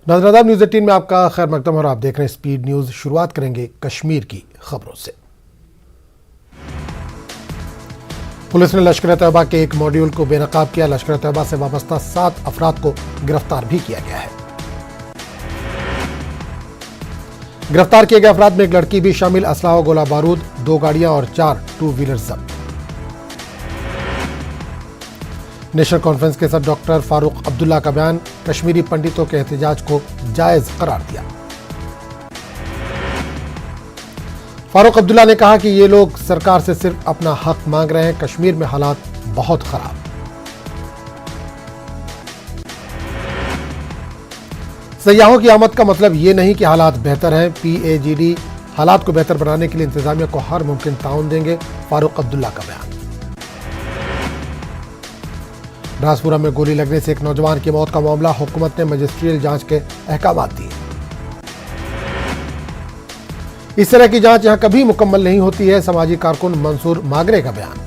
नाज़रीन न्यूज़ 18 में आपका खैर मकदम और आप देख रहे हैं स्पीड न्यूज़। शुरुआत करेंगे कश्मीर की खबरों से। पुलिस ने लश्कर तैयबा के एक मॉड्यूल को बेनकाब किया। लश्कर तैयबा से वाबस्ता 7 अफराद को गिरफ्तार भी किया गया है। गिरफ्तार किए गए अफराद में एक लड़की भी शामिल। असला व गोला बारूद, 2 गाड़ियां और 4 टू व्हीलर जब्त। नेशनल कॉन्फ्रेंस के सदर डॉक्टर फारूक अब्दुल्ला का बयान, कश्मीरी पंडितों के एहतजाज को जायज करार दिया। फारूक अब्दुल्ला ने कहा कि ये लोग सरकार से सिर्फ अपना हक मांग रहे हैं। कश्मीर में हालात बहुत खराब। सयाहों की आमद का मतलब ये नहीं कि हालात बेहतर हैं। PAGD हालात को बेहतर बनाने के लिए इंतजामिया को हर मुमकिन ताउन देंगे। फारूक अब्दुल्ला का बयान। राजपुरा में गोली लगने से एक नौजवान की मौत का मामला, हुकूमत ने मजिस्ट्रियल जांच के अहकाम दिए। इस तरह की जांच यहां कभी मुकम्मल नहीं होती है। समाजी कारकुन मंसूर मागरे का बयान।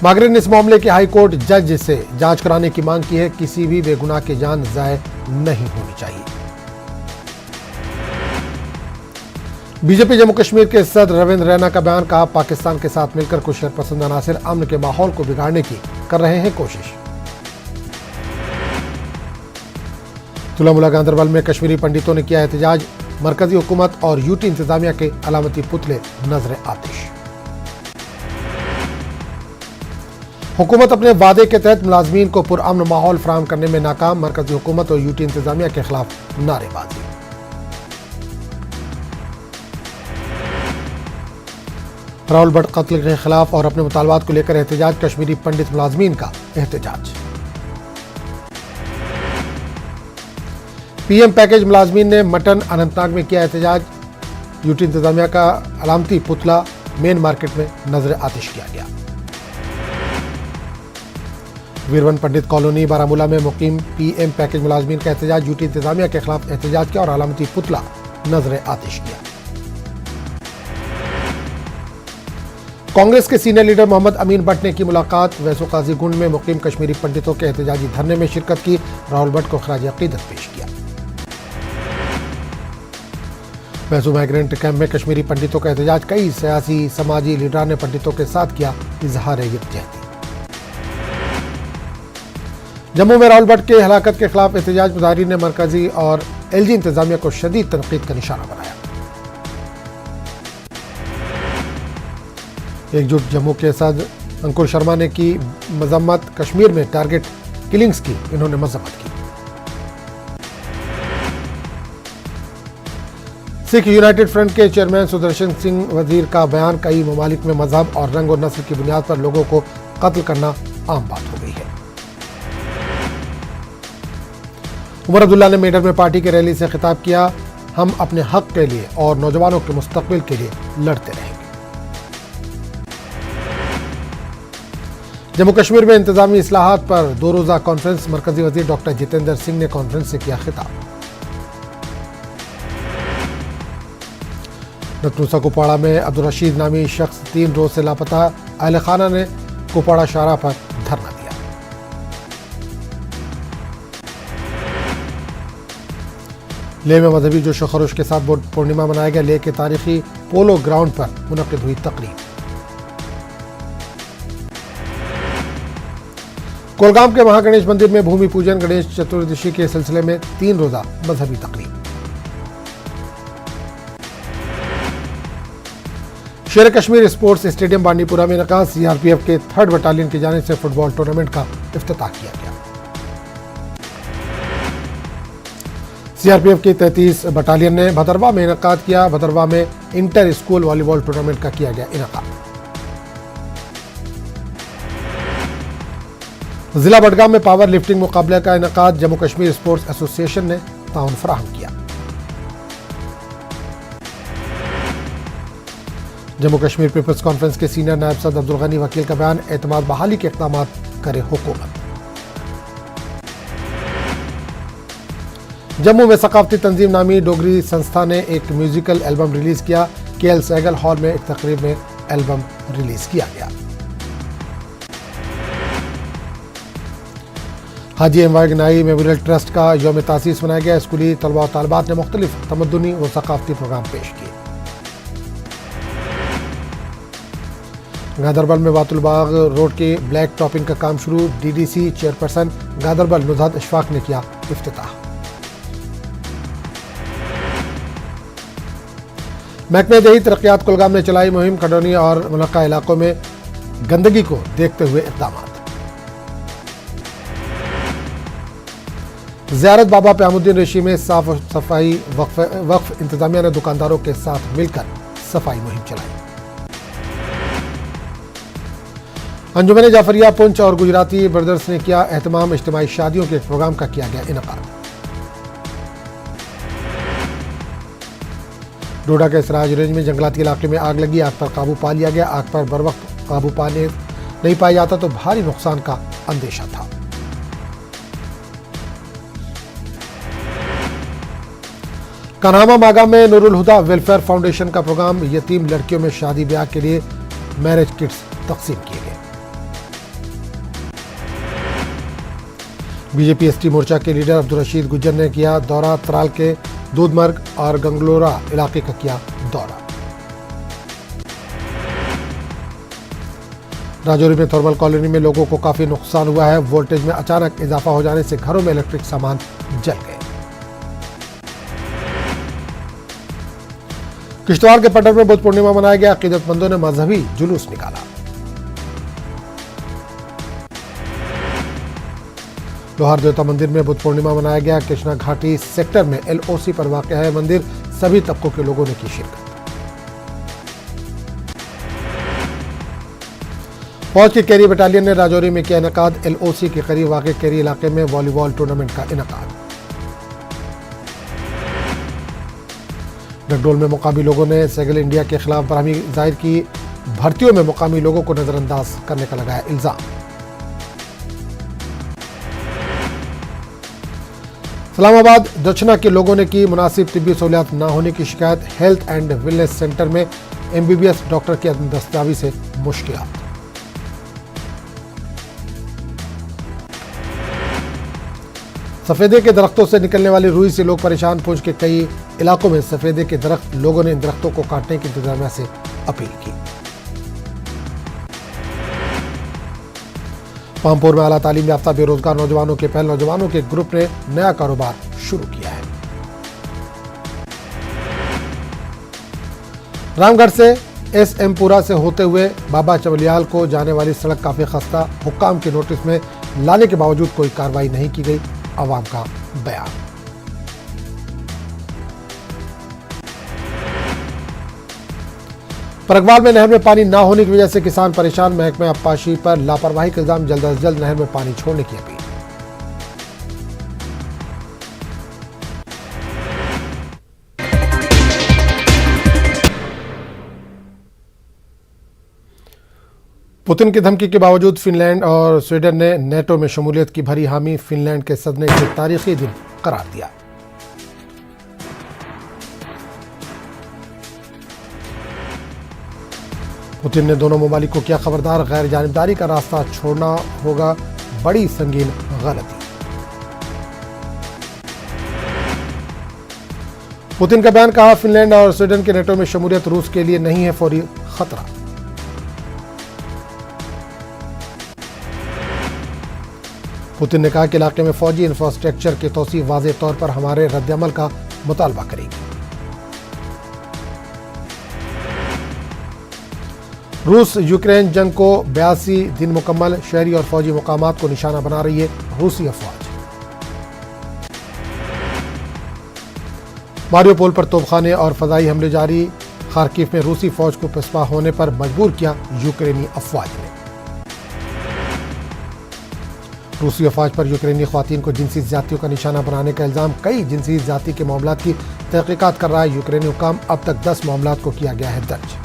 मागरे ने इस मामले के हाई कोर्ट जज से जांच कराने की मांग की है। किसी भी बेगुनाह की जान जाए नहीं होनी चाहिए। बीजेपी जम्मू कश्मीर के सदर रविंद्र रैना का बयान, कहा पाकिस्तान के साथ मिलकर कुछ शरपसंद अनासिर अमन के माहौल को बिगाड़ने की कर रहे हैं कोशिश। तुलामुला गांदरबल में कश्मीरी पंडितों ने किया एहतजाज। मरकजी हुकूमत और यूटी इंतजामिया के अलामती पुतले नजर आतिश। हुकूमत अपने वादे के तहत मुलाजमीन को पुरअमन माहौल फराहम करने में नाकाम। मरकजी हुकूमत और यूटी इंतजामिया के खिलाफ नारेबाजी। राहुल भट्ट कत्ल के खिलाफ और अपने मुतालबात को लेकर एहतजाज। कश्मीरी पंडित मुलाजमीन का एहतजाज। PM पैकेज मुलाजमीन ने मटन अनंतनाग में किया एहतजाज। यूटी इंतजामिया का अलामती पुतला मेन मार्केट में नजर आतिश किया गया। वीरवन पंडित कॉलोनी बारामूला में मुकीम PM पैकेज मुलाजमीन का एहतजाज। यूटी इंतजामिया के खिलाफ एहतजाज किया और अलामती पुतला नजर आतिश किया। कांग्रेस के सीनियर लीडर मोहम्मद अमीन भट्ट ने की मुलाकात। वैसो काजी गुंड में मुकीम कश्मीरी पंडितों के एहतजाजी धरने में शिरकत की। राहुल भट्ट को खराज अकीदत पेश किया। वैसो माइग्रेंट कैंप में कश्मीरी पंडितों का एहतजाज। कई सियासी समाजी लीडर ने पंडितों के साथ किया इजहार यकजहती। जम्मू में राहुल भट्ट के हलाकत के खिलाफ एहतजाज। मुजाहिरीन ने मरकजी और LG इंतजामिया को शदीद तनकीद का निशाना बनाया। एकजुट जम्मू के सदर अंकुर शर्मा ने की मजम्मत। कश्मीर में टारगेट किलिंग्स की इन्होंने मजम्मत की। सिख यूनाइटेड फ्रंट के चेयरमैन सुदर्शन सिंह वजीर का बयान, कई ममालिक में मजहब और रंग और नस्ल की बुनियाद पर लोगों को कत्ल करना आम बात हो गई है। उमर अब्दुल्ला ने मेडर में पार्टी की रैली से खिताब किया। हम अपने हक के लिए और नौजवानों के मुस्तकबिल के लिए लड़ते रहेंगे। जम्मू कश्मीर में इंतजामी इस्लाहात पर 2 रोजा कॉन्फ्रेंस। मरकजी वजीर डॉक्टर जितेंद्र सिंह ने कॉन्फ्रेंस से किया खिताब। नतनुसा कुपवाड़ा में अब्दुल रशीद नामी शख्स 3 रोज से लापता। अहले खाना ने कुपवाड़ा शाहराह पर धरना दिया। लेह में मजहबी जोश व खरोश के साथ बुद्ध पूर्णिमा मनाया गया। लेह के तारीखी पोलो ग्राउंड पर मुनक्किद हुई तकरीब। कोलगाम के महागणेश मंदिर में भूमि पूजन। गणेश चतुर्दशी के सिलसिले में 3 रोजा मजहबी तकरीब। शेर कश्मीर स्पोर्ट्स स्टेडियम बांडीपुरा में इनका CRPF के 3rd बटालियन की जानिब से फुटबॉल टूर्नामेंट का इफ्तिताह किया गया। CRPF की 33 बटालियन ने भदरवा में इनका किया। भदरवा में इंटर स्कूल वॉलीबॉल टूर्नामेंट का किया गया इनका। जिला बडगाम में पावर लिफ्टिंग मुकाबले का इनकाद। जम्मू कश्मीर स्पोर्ट्स एसोसिएशन ने ताउन फराहम किया। जम्मू कश्मीर पीपल्स कॉन्फ्रेंस के सीनियर नायब सदर अब्दुल गनी वकील का बयान, एतमाद बहाली के इक़दाम करे हुकूमत। जम्मू में सकाफती तंजीम नामी डोगरी संस्था ने एक म्यूजिकल एल्बम रिलीज किया। KL सहगल हॉल में एक तकरीब में एल्बम रिलीज किया गया। हाजी एम.वाई. गनाई मेमोरियल ट्रस्ट का यौम तासीस मनाया गया। स्कूली तलबा और तालिबात ने मुख्तलिफ तमद्दुनी व सकाफती प्रोग्राम पेश किए। गांदरबल में वातुलबाग रोड के ब्लैक टॉपिंग का काम शुरू। DDC चेयरपर्सन गांदरबल नुज़हात इशफाक ने किया इफ्तिताह। महकमे देही तरक्यात कुलगाम ने चलाई मुहिम। खडौनी और मुनक्का इलाकों में गंदगी को देखते हुए इक़दाम। ज़ियारत बाबा क़यामुद्दीन रिशी में साफ सफाई वक्फ इंतजामिया ने दुकानदारों के साथ मिलकर सफाई मुहिम चलाई। अंजुमन जाफरिया पुंछ और गुजराती ब्रदर्स ने किया एहतमाम। इज्तिमाई शादियों के प्रोग्राम का किया गया इनकाद। डोडा के सराज रेंज में जंगलाती इलाके में आग लगी। आग पर काबू पा लिया गया। आग पर बर वक्त काबू पाने नहीं पाया जाता तो भारी नुकसान का अंदेशा था। कन्हामा मागा में नूरुल हुदा वेलफेयर फाउंडेशन का प्रोग्राम। यतीम लड़कियों में शादी ब्याह के लिए मैरिज किट्स तकसीम किए गए। बीजेपी ST मोर्चा के लीडर अब्दुल रशीद गुज्जर ने किया दौरा। त्राल के दूधमर्ग और गंगलोरा इलाके का किया दौरा। राजौरी में थर्मल कॉलोनी में लोगों को काफी नुकसान हुआ है। वोल्टेज में अचानक इजाफा हो जाने से घरों में इलेक्ट्रिक सामान जल गए। किश्तवाड़ के पटन में बुद्ध पूर्णिमा मनाया गया। अकीदतमंदों ने मजहबी जुलूस निकाला। लोहार देवता मंदिर में बुद्ध पूर्णिमा मनाया गया। कृष्णा घाटी सेक्टर में LOC पर वाक़ है मंदिर। सभी तबकों के लोगों ने की शिरकत। फौज की कैरी बटालियन ने राजौरी में किया इनकाद। LOC के करीब वाक़ कैरी इलाके में वॉलीबॉल टूर्नामेंट का इनकाद। डगडोल में मुकामी लोगों ने सेगल इंडिया के खिलाफ बरहमी जाहिर की। भर्तियों में मुकामी लोगों को नजरअंदाज करने का लगाया इल्जाम। इस्लामाबाद दक्षिणा के लोगों ने की मुनासिब तिब्बी सहूलियात न होने की शिकायत। हेल्थ एंड वेलनेस सेंटर में MBBS डॉक्टर की दस्तयाबी से मुश्किलात। सफेदे के दरख्तों से निकलने वाली रुई से लोग परेशान। पुंछ के कई इलाकों में सफेदे के दरख्त। लोगों ने इन दरख्तों को काटने की इंतजामिया से अपील की। पामपुर में आला तालीम याफ्ता बेरोजगार नौजवानों के पहल नौजवानों के ग्रुप ने नया कारोबार शुरू किया है। रामगढ़ से SM पुरा से होते हुए बाबा चवलियाल को जाने वाली सड़क काफी खस्ता। हुक्काम के नोटिस में लाने के बावजूद कोई कार्रवाई नहीं की गई। अवाम का बयान। परगवाल में नहर में पानी न होने की वजह से किसान परेशान। महकमे अब्बाशी पर लापरवाही का इल्जाम। जल्द अज जल्द नहर में पानी छोड़ने की अपील। पुतिन की धमकी के बावजूद फिनलैंड और स्वीडन ने नेटो में शमूलियत की भरी हामी। फिनलैंड के सदन ने इसे तारीखी दिन करार दिया। पुतिन ने दोनों ममालिक को किया खबरदार। गैर जानिबदारी का रास्ता छोड़ना होगा बड़ी संगीन गलती। पुतिन का बयान। कहा फिनलैंड और स्वीडन के नेटो में शमूलियत रूस के लिए नहीं है फौरी खतरा। पुतिन ने कहा कि इलाके में फौजी इंफ्रास्ट्रक्चर की तोसी वाज़ेह तौर पर हमारे रद्दअमल का मुतालबा करेगी। रूस यूक्रेन जंग को 82 दिन मुकम्मल। शहरी और फौजी मुकामात को निशाना बना रही है रूसी अफवाज। मारियोपोल पर तोपखाने और फजाई हमले जारी। खार्किव में रूसी फौज को पसपा होने पर मजबूर किया यूक्रेनी अफवाज ने। रूसी अफवाज पर यूक्रेनी ख्वातीन को जिनसी ज्यादतियों का निशाना बनाने का इल्जाम। कई जिनसी ज्यादती के मामलों की तहकीकात कर रहा है यूक्रेनी हुकाम। अब तक 10 मामलों को किया गया है दर्ज।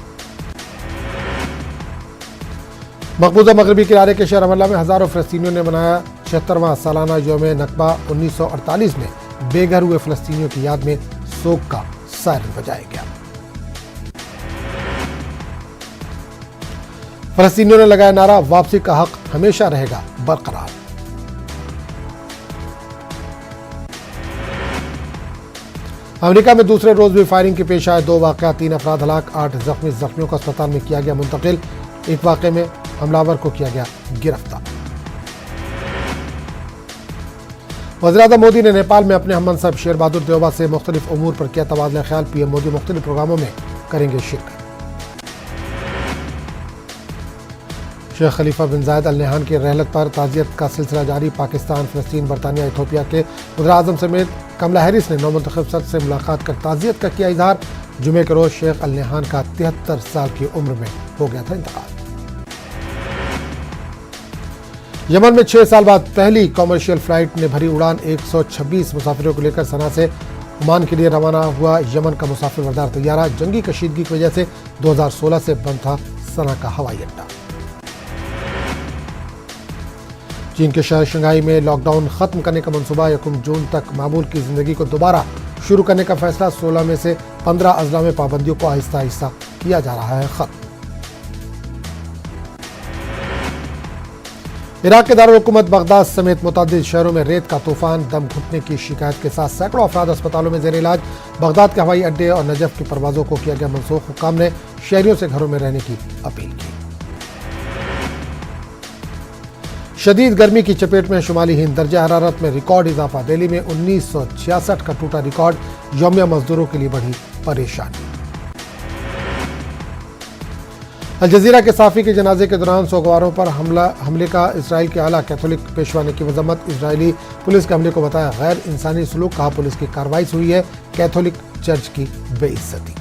मकबूजा मगरबी किनारे के शहर रमल्ला में हजारों फलस्तीनियों ने मनाया 76वां सालाना यौम नकबा। 1948 में बेघर हुए फलस्तीनियों की याद में शोक का सायरन बजाया गया। फलस्तीनियों ने लगाया नारा वापसी का हक हमेशा रहेगा बरकरार। अमेरिका में दूसरे रोज भी फायरिंग के पेश आए 2 वाक़या, 3 अफराद हलाक, 8 जख्मियों को अस्पताल में किया गया मुंतकिल। एक वाक़े में हमलावर को किया गया गिरफ्तार। वज़ीर-ए-आज़म मोदी ने नेपाल में अपने हममनसब शेर बहादुर देउबा से मुख्तलिफ उमूर पर किया तबादला ख्याल। पीएम मोदी मुख्तलिफ प्रोग्रामों में करेंगे शिरकत। शेख खलीफा बिन जायद अल नहयान की रहलत पर ताज़ियत का सिलसिला जारी। पाकिस्तान, फ़लस्तीन, बरतानिया, इथोपिया के वज़ीर-ए-आज़म समेत कमला हैरिस ने नौमुंतखब सदर से मुलाकात कर ताज़ियत का किया इजहार। जुमे के रोज शेख अल नहयान का 73 साल की उम्र में हो गया था इंतकाल। यमन में 6 साल बाद पहली कॉमर्शियल फ्लाइट ने भरी उड़ान। 126 मुसाफिरों को लेकर सना से ओमान के लिए रवाना हुआ यमन का मुसाफिर बरदार तैयारा। जंगी कशीदगी की वजह से 2016 से बंद था सना का हवाई अड्डा। चीन के शहर शंघाई में लॉकडाउन खत्म करने का मंसूबा। 1 जून तक मामूल की जिंदगी को दोबारा शुरू करने का फैसला। 16 में से 15 अजला में पाबंदियों को आहिस्ता आहिस्ता किया जा रहा है खत्म। इराक के दारुल हुकूमत बगदाद समेत मुतअद्दिद शहरों में रेत का तूफान। दम घुटने की शिकायत के साथ सैकड़ों अफराद अस्पतालों में जेर इलाज। बगदाद के हवाई अड्डे और नजफ की परवाजों को किया गया मनसूख। हुक्काम ने शहरियों से घरों में रहने की अपील की। शदीद गर्मी की चपेट में शुमाली हिंद, दर्जा हरारत में रिकॉर्ड इजाफा। दिल्ली में 1966 का टूटा रिकॉर्ड। यौमिया मजदूरों के लिए बढ़ी परेशानी। अल जजीरा के साफी के जनाजे के दौरान सोगवारों पर हमले का इसराइल के आला कैथोलिक पेशवा ने की मजम्मत। इजरायली पुलिस के हमले को बताया गैर इंसानी सलूक। कहा पुलिस की कार्रवाई से हुई है कैथोलिक चर्च की बेइज्जती।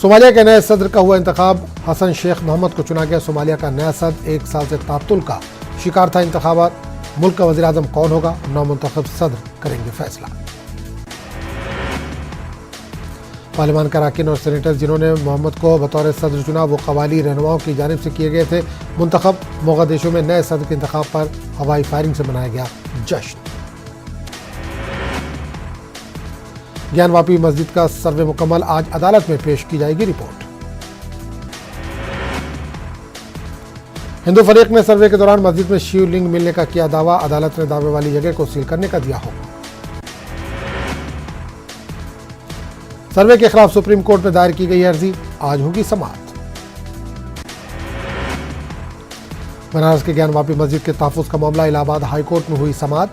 सोमालिया के नए सदर का हुआ इंतखाब। हसन शेख मोहम्मद को चुना गया सोमालिया का नया सदर। 1 साल से तातुल का शिकार था इंतखाबात। मुल्क का वज़ीर आज़म कौन होगा, नौमुंतखब सदर करेंगे फैसला। पार्लियामान के अरकान और सेनेटर जिन्होंने मोहम्मद को बतौर सदर चुना वो कबायली रहनुमाओं की जानिब से किए गए थे मुंतखब। मोगादिशु में नए सदर के इंतखाब पर हवाई फायरिंग से मनाया गया जश्न। ज्ञानवापी मस्जिद का सर्वे मुकम्मल। आज अदालत में पेश की जाएगी रिपोर्ट। हिंदू फरीक ने सर्वे के दौरान मस्जिद में शिवलिंग मिलने का किया दावा। अदालत ने दावे वाली जगह को सील करने का दिया हुक्म। सर्वे के खिलाफ सुप्रीम कोर्ट में दायर की गई अर्जी। आज होगी समाअत। बनारस के ज्ञानवापी मस्जिद के तहफ्फुज़ का मामला इलाहाबाद हाई कोर्ट में हुई समाअत।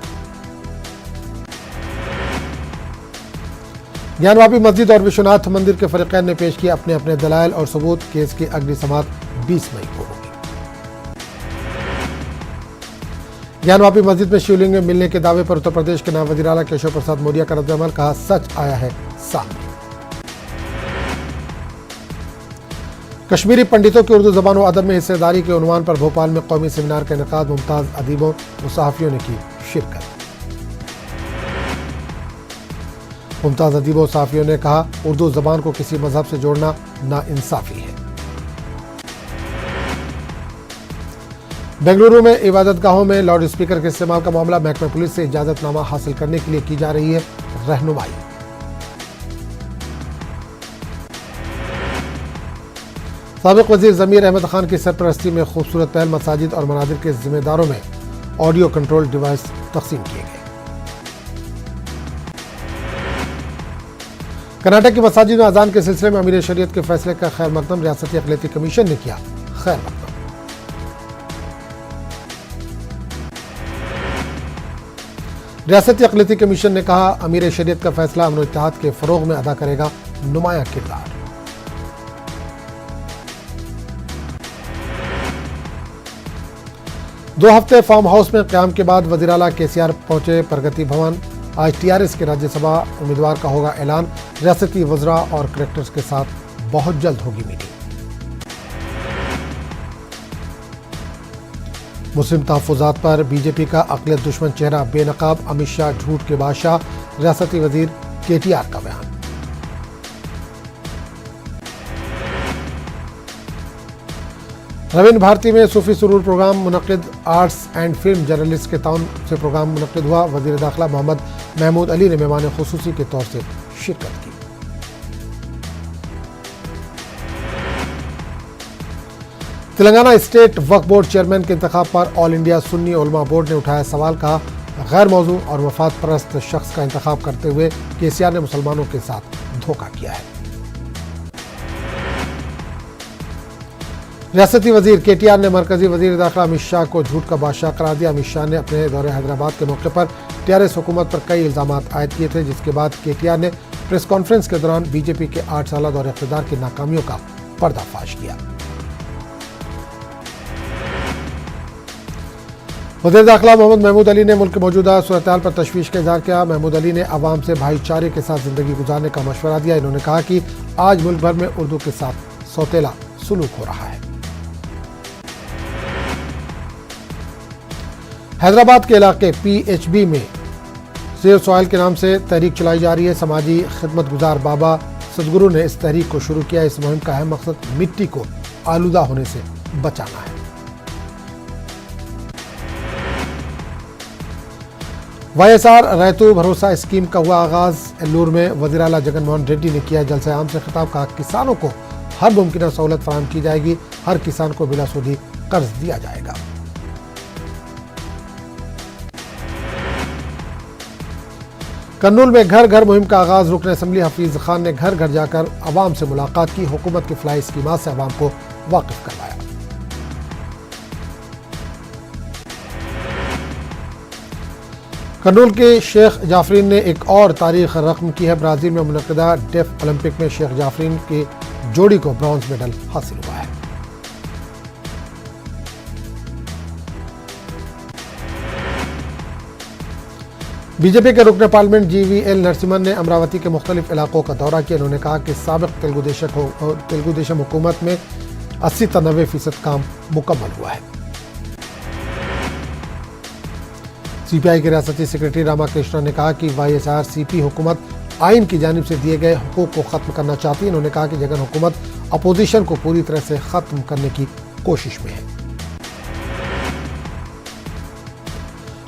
ज्ञानवापी मस्जिद और विश्वनाथ मंदिर के फरीक़ैन ने पेश किए अपने अपने दलाइल और सबूत। केस की अगली समाअत 20 मई को होगी। ज्ञानवापी मस्जिद में शिवलिंग मिलने के दावे पर उत्तर प्रदेश के नायब वज़ीर आला केशव प्रसाद मौर्य का रद्द-ए-अमल। कहा सच आया है सामने। कश्मीरी पंडितों की उर्दू ज़बान व अदब में हिस्सेदारी के उन्वान पर भोपाल में कौमी सेमिनार का इनेकाद। मुमताज़ अदीबों व सहाफ़ियों ने की शिरकत। मुमताज़ अदीबों सहाफ़ियों ने कहा उर्दू ज़बान को किसी मजहब से जोड़ना नाइंसाफ़ी है। बेंगलुरु में इबादतगाहों में लाउड स्पीकर के इस्तेमाल का मामला। महकमा पुलिस से इजाज़तनामा हासिल करने के लिए की जा रही है रहनुमाई। साबिक़ वज़ीर ज़मीर अहमद खान की सरपरस्ती में खूबसूरत पहल। मसाजिद और मनाजिर के जिम्मेदारों में ऑडियो कंट्रोल डिवाइस तक़सीम किए गए। कर्नाटक की मसाजिद में अजान के सिलसिले में अमीर शरीयत के फैसले का खैर मकदम। रियासती अक़लियती कमीशन ने किया खैर मकदम। रियासती अक़लियती कमीशन ने कहा अमीर शरीयत का फैसला अमन व इत्तेहाद के फ़रोग़ में अदा करेगा नुमायां किरदार। दो हफ्ते फार्म हाउस में क़याम के बाद वज़ीर आला KCR पहुंचे प्रगति भवन। आज TRS के राज्यसभा उम्मीदवार का होगा ऐलान। रियासती वज़रा और कलेक्टर्स के साथ बहुत जल्द होगी मीटिंग। मुस्लिम तहफ़्फ़ुज़ात पर बीजेपी का अक़लियत दुश्मन चेहरा बेनकाब। अमित शाह झूठ के बादशाह। रियासती वज़ीर KTR का बयान। रवीन्द्र भारती में सूफी सुरूर प्रोग्राम मुनक़िद। आर्ट्स एंड फिल्म जर्नलिस्ट के ताउन से प्रोग्राम मुनक़िद हुआ। वज़ीर दाखिला मोहम्मद महमूद अली ने मेहमान ख़ुसूसी के तौर से शिरकत की। तेलंगाना स्टेट वक्फ बोर्ड चेयरमैन के इंतखाब पर ऑल इंडिया सुन्नी उलमा बोर्ड ने उठाया सवाल। कहा गैर मौजू और मफाद परस्त शख्स का इंतखाब करते हुए केसीआर ने मुसलमानों के साथ धोखा किया है। रियासती वजीर केटीआर ने मरकजी वजीर दाखिला अमित शाह को झूठ का बादशाह करार दिया। अमित शाह ने अपने दौरे हैदराबाद के मौके पर टीआरएस हुकूमत पर कई इल्जाम आयद किए थे, जिसके बाद केटीआर ने प्रेस कॉन्फ्रेंस के दौरान बीजेपी के 8 साल दौरे इख्तियार की नाकामियों का पर्दाफाश किया। वज़ीर दाखिला मोहम्मद महमूद अली ने मुल्क की मौजूदा सूरत-ए-हाल पर तशवीश का इजहार किया। महमूद अली ने आवाम से भाईचारे के साथ जिंदगी गुजारने का मशवरा दिया। इन्होंने कहा कि आज मुल्क भर में उर्दू के साथ सौतेला सुलूक हो रहा है। हैदराबाद के इलाके पीएचबी में सेव सॉइल के नाम से तहरीक चलाई जा रही है। समाजी खिदमत गुजार बाबा सदगुरु ने इस तहरीक को शुरू किया। इस मुहिम का अहम मकसद मिट्टी को आलूदा होने से बचाना है। वाईएसआर रैतु भरोसा स्कीम का हुआ आगाज। एल्लूर में वज़ीर आला जगनमोहन रेड्डी ने किया जलसे आम से खिताब। कहा किसानों को हर मुमकिन सहूलत फराहम की जाएगी, हर किसान को बिला सूदी कर्ज दिया जाएगा। कर्नूल में घर घर मुहिम का आगाज। रुकन असम्बली हफीज खान ने घर घर जाकर अवाम से मुलाकात की। हुकूमत की फ्लाई स्कीमात से अवाम को वाकिफ करवाया। कर्नूल के शेख जाफरीन ने एक और तारीख रकम की है। ब्राजील में मुनक़िदा डेफ ओलंपिक में शेख जाफरीन की जोड़ी को ब्रॉन्ज मेडल हासिल हुआ है। बीजेपी के रुकन पार्लियामेंट जीवीएल नरसिम्हन ने अमरावती के मुख्तलिफ इलाकों का दौरा किया। उन्होंने कहा कि साबिक तेलुगु देशम हुकूमत में 80 से 90% काम मुकम्मल हुआ है। सीपीआई के रियासती सेक्रेटरी रामाकृष्णन ने कहा कि वाईएसआर-सीपी हुकूमत आइन की जानिब से दिए गए हुकूक को खत्म करना चाहती है। उन्होंने कहा कि जगन हुकूमत अपोजिशन को पूरी तरह से खत्म करने की कोशिश में है।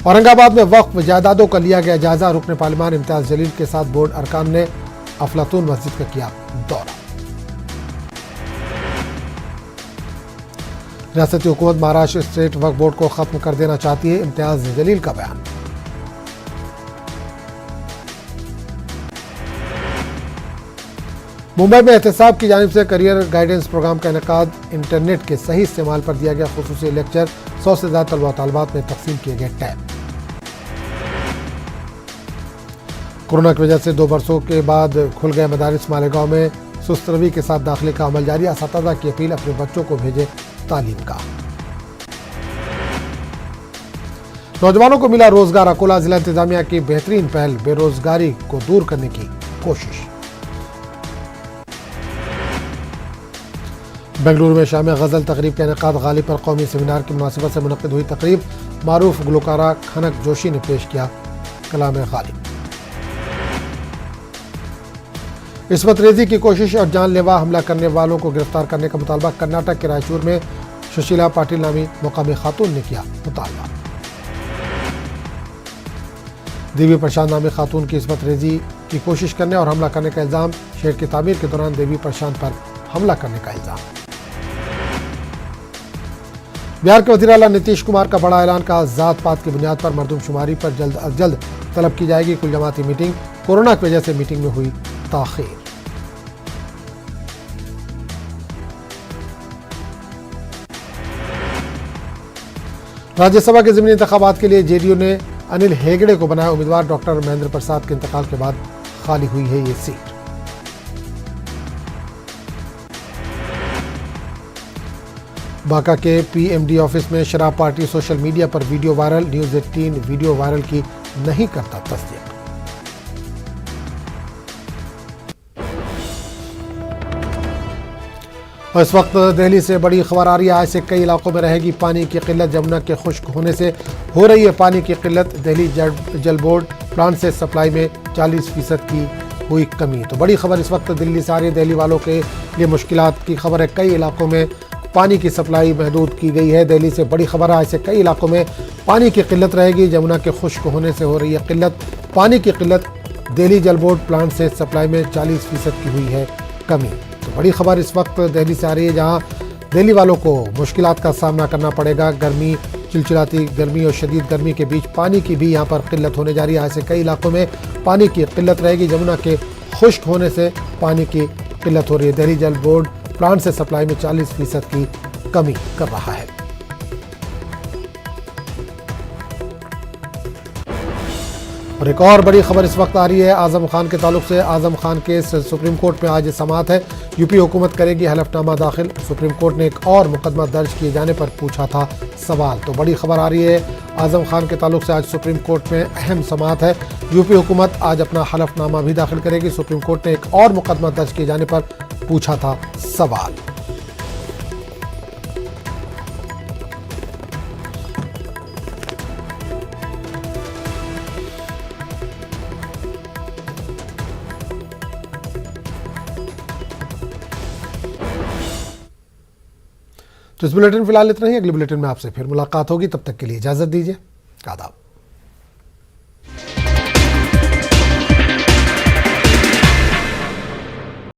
औरंगाबाद में वक्फ जायदादों का लिया गया जायजा। रुकन पार्लियामान इम्तियाज जलील के साथ बोर्ड अरकान ने अफलातून मस्जिद का किया दौरा। रियासती हुकूमत महाराष्ट्र स्टेट वक्फ बोर्ड को खत्म कर देना चाहती है। इम्तियाज जलील का बयान। मुंबई में एहतसाब की जानिब से करियर गाइडेंस प्रोग्राम का इनेकाद। इंटरनेट के सही इस्तेमाल पर दिया गया खुसूसी लेक्चर। 100 से ज्यादा तलबा तालिबात में तकसीम किए गए टैब। कोरोना की वजह से 2 बरसों के बाद खुल गए मदारिस। मालेगांव में सुस्त रवि के साथ दाखिले का अमल जारी। असातिज़ा की अपील अपने बच्चों को भेजे तालीम का। नौजवानों को मिला रोजगार। अकोला जिला इंतजामिया की बेहतरीन पहल। बेरोजगारी को दूर करने की कोशिश। बेंगलुरु में शाम गजल तकरीब का इनेकाद। गालिब पर कौमी सेमिनार की मुनासिबत से मुनक्किद हुई तकरीब। मारूफ गुलकारा खनक जोशी ने पेश किया कलाम गालिब। इस्मत रेजी की कोशिश और जानलेवा हमला करने वालों को गिरफ्तार करने का मुतालबा। कर्नाटक के रायचूर में सुशीला पाटिल नामी मुकामी खातून ने किया मुतालबा। देवी प्रशांत नामी खातून की इस्मत रेजी की कोशिश करने और हमला करने का इल्जाम। शहर की तामीर के दौरान देवी प्रशांत पर हमला करने का इल्जाम। बिहार के वज़ीर आला नीतीश कुमार का बड़ा ऐलान। का जात पात की बुनियाद पर मरदमशुमारी पर जल्द अज जल्द तलब की जाएगी कुल जमाती मीटिंग। कोरोना की वजह से मीटिंग में हुई ताखीर। राज्यसभा के ज़मीनी इंतखाबात के लिए जेडीयू ने अनिल हेगड़े को बनाया उम्मीदवार। डॉक्टर महेंद्र प्रसाद के इंतकाल के बाद खाली हुई है ये सीट। बांका के पीएमडी ऑफिस में शराब पार्टी। सोशल मीडिया पर video viral. News 18 video viral की नहीं करता तस्दीक। और इस वक्त दिल्ली से बड़ी खबर आ रही है। आज से कई इलाकों में रहेगी पानी की किल्लत। जमुना के खुश्क होने से हो रही है पानी की किल्लत। दिल्ली जल बोर्ड प्लांट से सप्लाई में 40% की हुई कमी। तो बड़ी खबर इस वक्त दिल्ली से आ रही है। दिल्ली वालों के लिए मुश्किलात की खबर है। कई इलाकों में पानी की सप्लाई महदूद की गई है। दिल्ली से बड़ी खबर है। आज से कई इलाकों में पानी की किल्लत रहेगी। जमुना के खुश्क होने से हो रही है किल्लत पानी की किल्लत। दिल्ली जल बोर्ड प्लांट से सप्लाई में 40% की हुई है कमी। तो बड़ी खबर इस वक्त दिल्ली से आ रही है, जहां दिल्ली वालों को मुश्किलात का सामना करना पड़ेगा। गर्मी, चिलचिलाती गर्मी और शदीद गर्मी के बीच पानी की भी यहाँ पर किल्लत होने जा रही है। ऐसे कई इलाकों में पानी की किल्लत रहेगी। जमुना के खुश्क होने से पानी की किल्लत हो रही है। दिल्ली जल बोर्ड प्लांट से सप्लाई में 40% की कमी कर रहा है। और एक और बड़ी खबर इस वक्त आ रही है आजम खान के ताल्लुक से। आजम खान के सुप्रीम कोर्ट में आज समाअत है। यूपी हुकूमत करेगी हलफनामा दाखिल। सुप्रीम कोर्ट ने एक और मुकदमा दर्ज किए जाने पर पूछा था सवाल। तो बड़ी खबर आ रही है आजम खान के ताल्लुक से। आज सुप्रीम कोर्ट में अहम समाअत है। यूपी हुकूमत आज अपना हलफनामा भी दाखिल करेगी। सुप्रीम कोर्ट ने एक और मुकदमा दर्ज किए जाने पर पूछा था सवाल। तो इस बुलेटिन फिलहाल इतना ही। अगले बुलेटिन में आपसे फिर मुलाकात होगी। तब तक के लिए इजाजत दीजिए। आदाब।